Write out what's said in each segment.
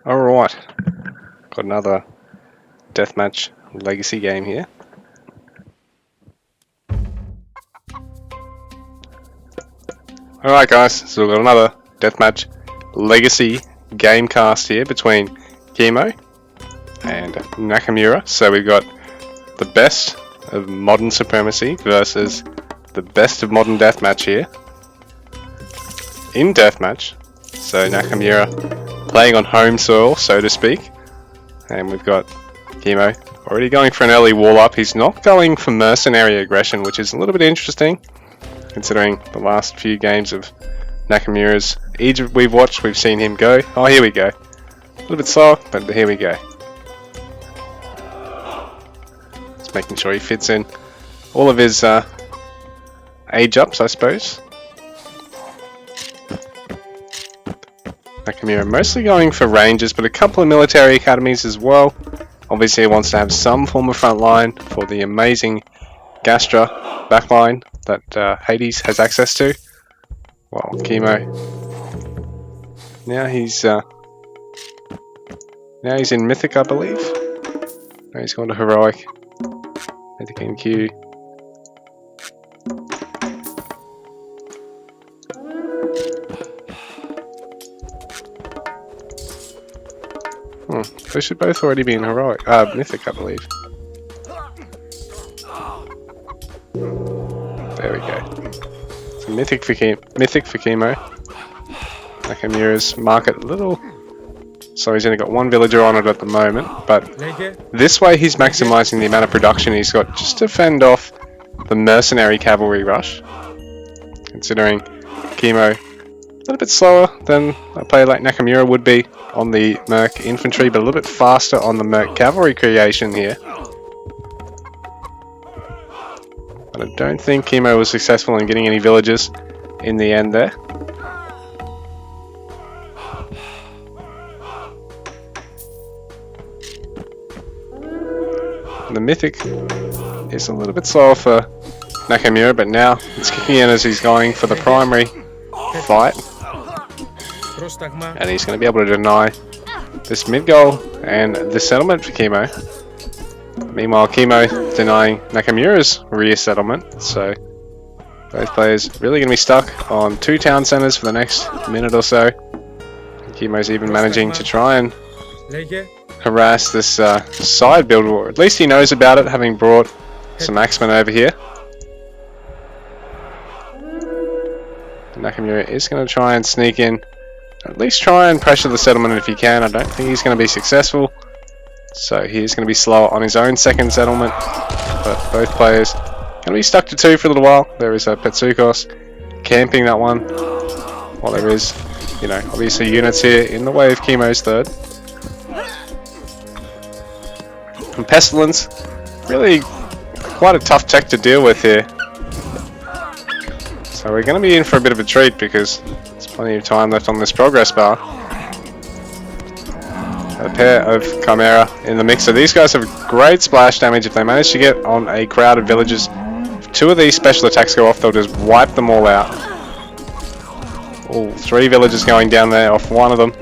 Alright, got another Deathmatch Legacy game here. Alright guys, so we've got another Deathmatch Legacy game cast here between Kimo and Nakamura. So we've got the best of modern Supremacy versus the best of modern Deathmatch here. In Deathmatch, so Nakamura playing on home soil, so to speak. And we've got Kimo already going for an early wall up. He's not going for mercenary aggression, which is a little bit interesting, considering the last few games of Nakamura's Age of we've watched, we've seen him go. Oh, here we go. A little bit slow, but here we go. Just making sure he fits in all of his age ups, I suppose. Nakamura mostly going for ranges, but a couple of military academies as well. Obviously he wants to have some form of front line for the amazing Gastra backline that Hades has access to. Well, Kimo, now he's in Mythic, I believe. Now he's gone to Heroic. Mythic and Q. They should both already be in Heroic, Mythic, I believe. There we go. So Mythic for Kimo. Nakamura's market a little. So he's only got one villager on it at the moment, but this way he's maximizing the amount of production he's got just to fend off the mercenary cavalry rush. Considering Kimo a little bit slower than a player like Nakamura would be on the Merc infantry, but a little bit faster on the Merc cavalry creation here. But I don't think Kimo was successful in getting any villagers in the end there. And the Mythic is a little bit slower for Nakamura, but now it's kicking in as he's going for the primary fight. And he's going to be able to deny this mid goal and the settlement for Kimo. Meanwhile, Kimo denying Nakamura's rear settlement. So both players really going to be stuck on two town centers for the next minute or so. Kimo's even managing to try and harass this side build, or at least he knows about it, having brought some axemen over here. Nakamura is going to try and sneak in, at least try and pressure the settlement if he can. I don't think he's going to be successful, so he's going to be slower on his own second settlement. But both players going to be stuck to two for a little while. There is a Petsukos camping that one, while there is, you know, obviously units here in the way of Kimo's third. And Pestilence, really quite a tough tech to deal with here. So we're going to be in for a bit of a treat because there's plenty of time left on this progress bar. A pair of Chimera in the mix. So these guys have great splash damage. If they manage to get on a crowd of villagers, if two of these special attacks go off, they'll just wipe them all out. Oh, three villagers going down there off one of them.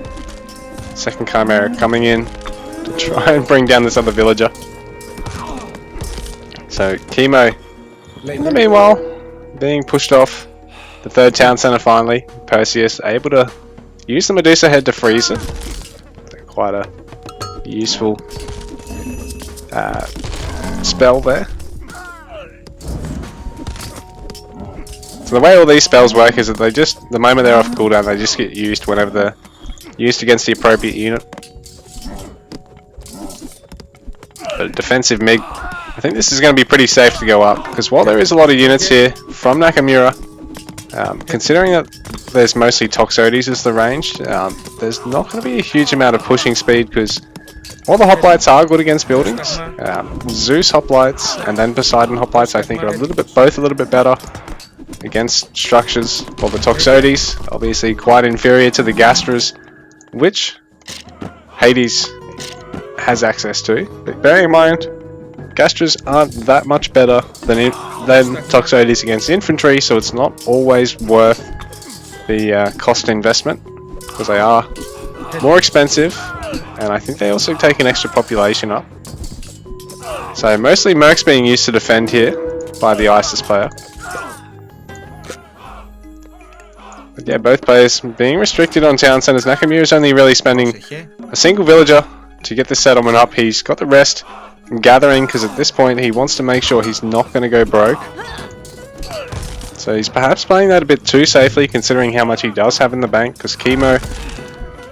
Second Chimera coming in to try and bring down this other villager. So Kimo, in the meanwhile, being pushed off the third town center finally. Perseus able to use the Medusa head to freeze it. Quite a useful spell there. So the way all these spells work is that they just, the moment they're off cooldown, they just get used whenever they're used against the appropriate unit. But defensive MiG, I think this is going to be pretty safe to go up, because while there is a lot of units here from Nakamura, considering that there's mostly Toxotes as the range, there's not going to be a huge amount of pushing speed, because while the hoplites are good against buildings, Zeus hoplites and then Poseidon hoplites I think are both a little bit better against structures, while the Toxotes obviously quite inferior to the Gastras, which Hades has access to. But bearing in mind, Gastras aren't that much better than Toxotes against infantry, so it's not always worth the cost investment, because they are more expensive and I think they also take an extra population up. So mostly Mercs being used to defend here by the ISIS player. But yeah, both players being restricted on town centers. Nakamura's only really spending a single villager to get this settlement up. He's got the rest gathering because at this point he wants to make sure he's not going to go broke. So he's perhaps playing that a bit too safely considering how much he does have in the bank, because Kimo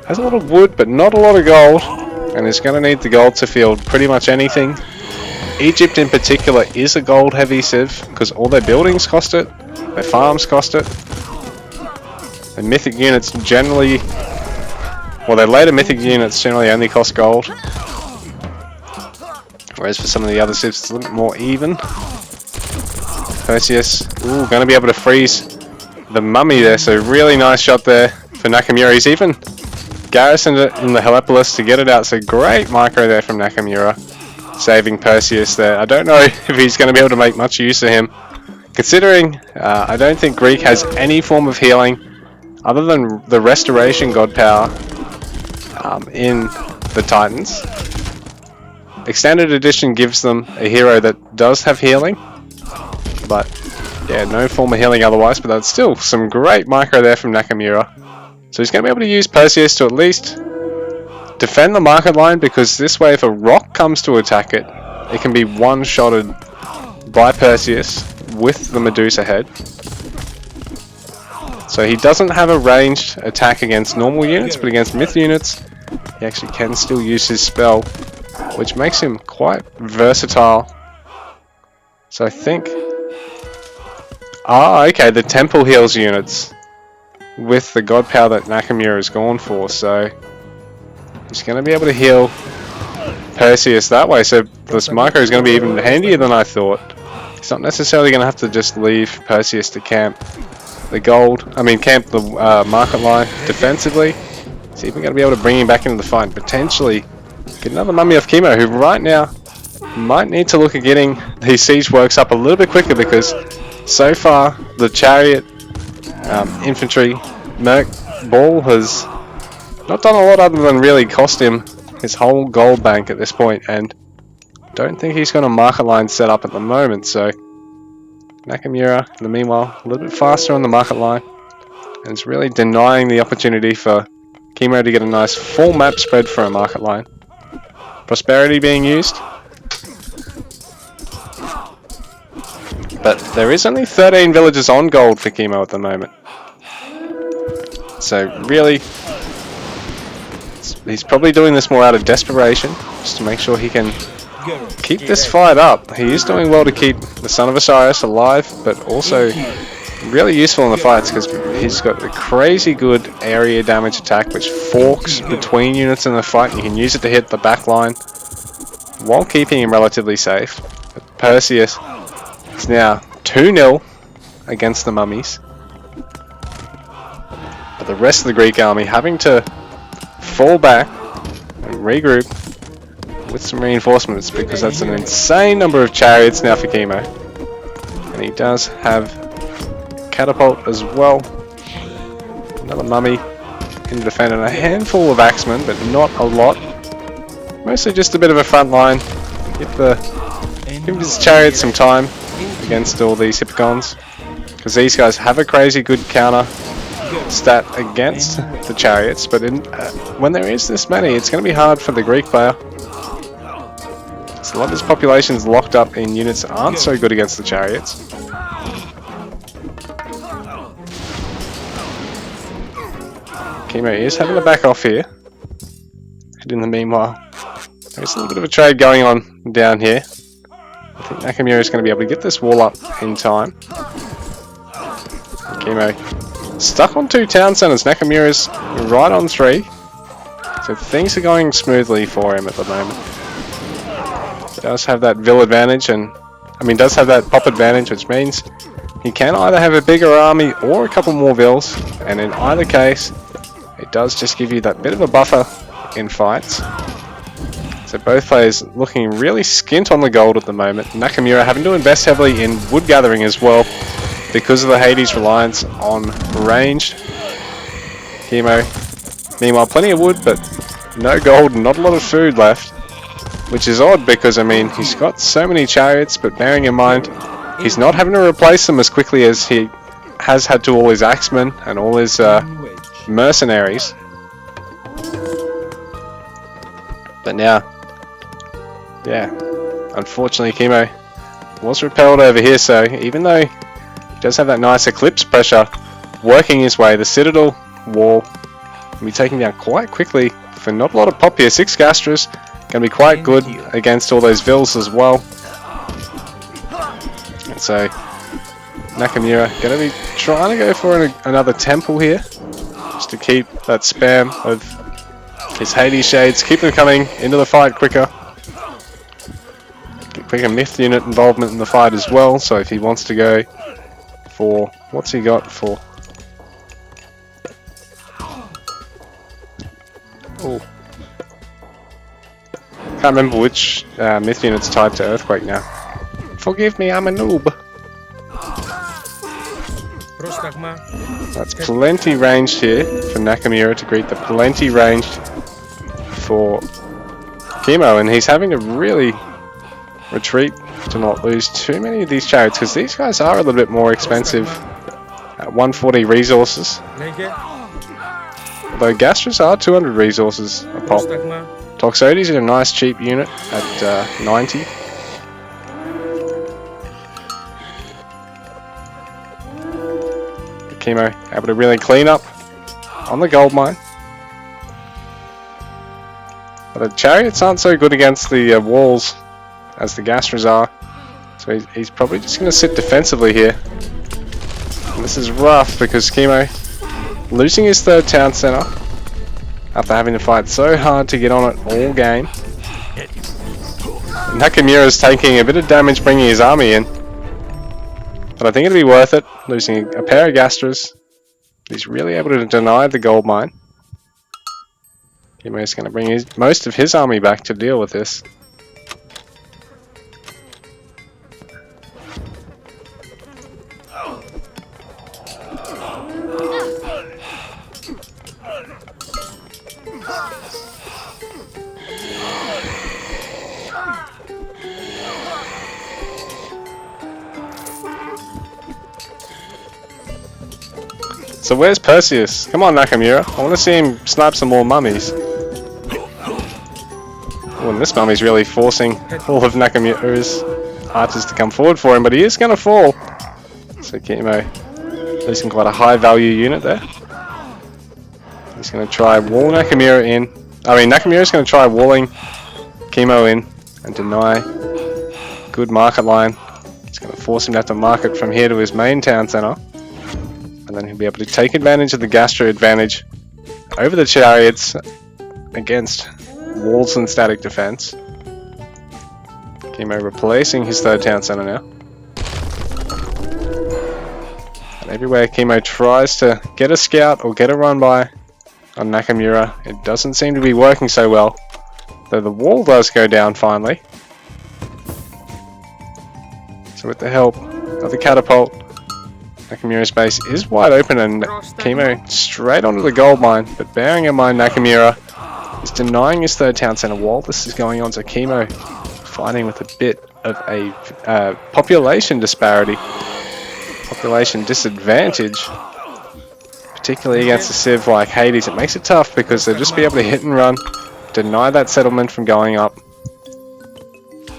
has a lot of wood but not a lot of gold, and is going to need the gold to field pretty much anything. Egypt in particular is a gold heavy civ because all their buildings cost it, their farms cost it. The mythic units generally, well, their later mythic units generally only cost gold. Whereas for some of the other civs it's a little bit more even. Perseus, ooh, going to be able to freeze the mummy there, so really nice shot there for Nakamura. He's even garrisoned it in the Helepolis to get it out, so great micro there from Nakamura, saving Perseus there. I don't know if he's going to be able to make much use of him, considering I don't think Greek has any form of healing other than the restoration god power in the Titans. Extended edition gives them a hero that does have healing, but yeah, no form of healing otherwise. But that's still some great micro there from Nakamura. So he's going to be able to use Perseus to at least defend the market line, because this way if a rock comes to attack it, it can be one-shotted by Perseus with the Medusa head. So he doesn't have a ranged attack against normal units, but against myth units he actually can still use his spell, which makes him quite versatile. So I think... okay, the temple heals units with the god power that Nakamura has gone for, so he's going to be able to heal Perseus that way. So this micro is going to be even handier than I thought. He's not necessarily going to have to just leave Perseus to camp the camp the market line defensively. He's even going to be able to bring him back into the fight and potentially get another mummy off Kimo, who right now might need to look at getting these siege works up a little bit quicker, because so far the chariot infantry merc ball has not done a lot other than really cost him his whole gold bank at this point, and don't think he's got a market line set up at the moment. So Nakamura, in the meanwhile, a little bit faster on the market line, and it's really denying the opportunity for Kimo to get a nice full map spread for a market line. Prosperity being used, but there is only 13 villages on gold for Kimo at the moment. So really, he's probably doing this more out of desperation, just to make sure he can keep this fight up. He is doing well to keep the Son of Osiris alive, but also really useful in the fights because he's got a crazy good area damage attack which forks between units in the fight. You can use it to hit the back line while keeping him relatively safe. But Perseus is now 2-0 against the mummies, but the rest of the Greek army having to fall back and regroup with some reinforcements, because that's an insane number of chariots now for Kimo, and he does have catapult as well. Another mummy can defend, and a handful of axemen, but not a lot. Mostly just a bit of a front line. Give his chariots some time against all these hippogons, because these guys have a crazy good counter stat against the chariots, but when there is this many, it's going to be hard for the Greek player. So a lot of his population's locked up in units that aren't so good against the chariots. Kimo is having to back off here, and in the meanwhile there's a little bit of a trade going on down here. I think Nakamura is going to be able to get this wall up in time. Kimo stuck on 2 town centers. Nakamura's right on 3, so things are going smoothly for him at the moment. He does have that Vil advantage, does have that pop advantage, which means he can either have a bigger army or a couple more Vils, and in either case it does just give you that bit of a buffer in fights. So both players looking really skint on the gold at the moment. Nakamura having to invest heavily in wood gathering as well, because of the Hades reliance on range. Kimo, meanwhile, plenty of wood, but no gold and not a lot of food left. Which is odd because, I mean, he's got so many chariots, but bearing in mind, he's not having to replace them as quickly as he has had to all his axemen and all his mercenaries. But now, yeah, unfortunately Kimo was repelled over here, so even though he does have that nice eclipse pressure working his way, the Citadel wall can be taken down quite quickly for not a lot of pop here. 6 Gastras. Going to be quite good against all those Vils as well. And so Nakamura going to be trying to go for another temple here, just to keep that spam of his Hades Shades, keep them coming into the fight quicker. Get quicker Myth unit involvement in the fight as well, so if he wants to go for, what's he got for? Oh. Can't remember which Myth unit's tied to Earthquake now. Forgive me, I'm a noob. That's plenty ranged here for Nakamura to greet the plenty ranged for Kimo, and he's having to really retreat to not lose too many of these chariots, because these guys are a little bit more expensive at 140 resources. Although Gastras are 200 resources a pop. Toxotes are a nice cheap unit at 90. Kimo able to really clean up on the gold mine. But the chariots aren't so good against the walls as the Gastras are. So he's probably just going to sit defensively here. And this is rough because Kimo losing his 3rd town center after having to fight so hard to get on it all game. Nakamura is taking a bit of damage bringing his army in, but I think it'll be worth it, losing a pair of Gastras. He's really able to deny the gold mine. Kimo is going to bring most of his army back to deal with this. So where's Perseus? Come on, Nakamura. I want to see him snipe some more mummies. Oh, and this mummy's really forcing all of Nakamura's archers to come forward for him, but he is going to fall. So Kimo losing quite a high value unit there. He's going to try wall Nakamura in. I mean, Nakamura's going to try walling Kimo in and deny good market line. It's going to force him to have to market from here to his main town center. And then he'll be able to take advantage of the Gastra advantage over the chariots against walls and static defense. Kimo replacing his 3rd town center now. And everywhere Kimo tries to get a scout or get a run by on Nakamura, it doesn't seem to be working so well. Though the wall does go down finally. So with the help of the catapult, Nakamura's base is wide open and Kimo straight onto the gold mine, but bearing in mind Nakamura is denying his 3rd town center while this is going on, so Kimo fighting with a bit of a population disparity, population disadvantage, particularly against a civ like Hades. It makes it tough because they'll just be able to hit and run, deny that settlement from going up,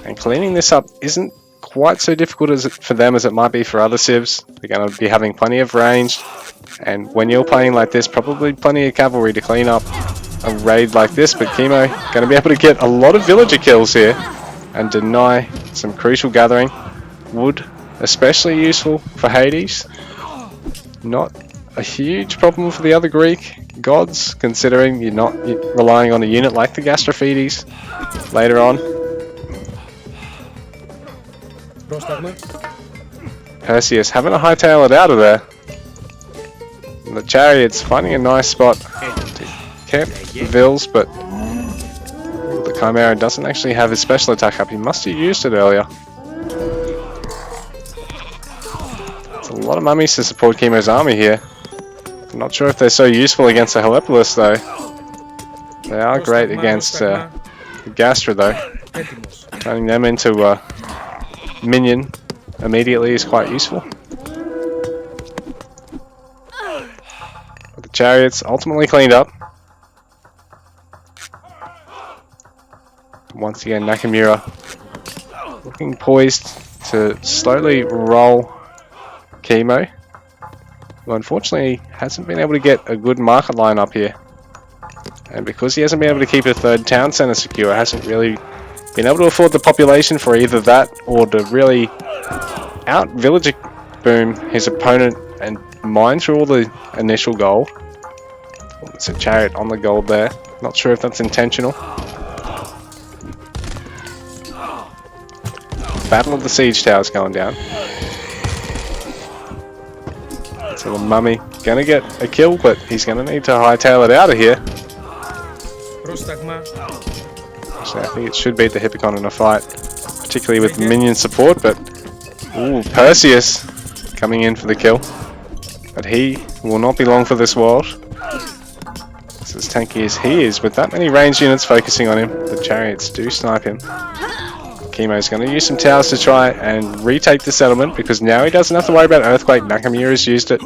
and cleaning this up isn't quite so difficult for them as it might be for other civs. They're going to be having plenty of range, and when you're playing like this, probably plenty of cavalry to clean up a raid like this. But Kimo going to be able to get a lot of villager kills here and deny some crucial gathering. Wood especially useful for Hades. Not a huge problem for the other Greek gods, considering you're not relying on a unit like the Gastrophedes later on. Perseus having to hightail it out of there. And the chariots finding a nice spot to camp the Vils, but the Chimera doesn't actually have his special attack up. He must have used it earlier. It's a lot of mummies to support Kimo's army here. I'm not sure if they're so useful against the Helepolis though. They are great against the Gastra though. Turning them into a minion immediately is quite useful. But the Chariot's ultimately cleaned up. Once again, Nakamura looking poised to slowly roll Kimo, who unfortunately hasn't been able to get a good market line up here. And because he hasn't been able to keep a third town centre secure, hasn't really been able to afford the population for either that or to really out villager boom his opponent and mine through all the initial gold. It's a Chariot on the gold there. Not sure if that's intentional. Battle of the Siege Towers going down. So the Mummy gonna get a kill, but he's gonna need to hightail it out of here. So I think it should beat the Hippocon in a fight, particularly with minion support, but ooh, Perseus coming in for the kill. But he will not be long for this world. So as tanky as he is, with that many ranged units focusing on him, the Chariots do snipe him. Kimo's going to use some towers to try and retake the settlement, because now he doesn't have to worry about Earthquake. Nakamura's used it.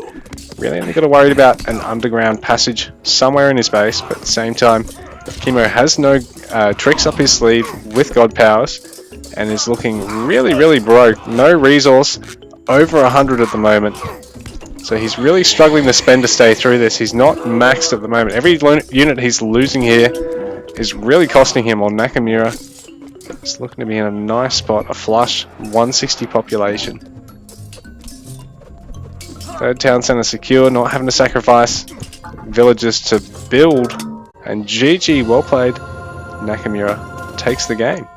Really only got to worry about an underground passage somewhere in his base, but at the same time, Kimo has no tricks up his sleeve with God Powers, and is looking really broke. No resource, over 100 at the moment. So he's really struggling to spend to stay through this. He's not maxed at the moment. Every unit he's losing here is really costing him, on Nakamura. It's looking to be in a nice spot, a flush 160 population. Third town centre secure, not having to sacrifice villagers to build. And GG, well played. Nakamura takes the game.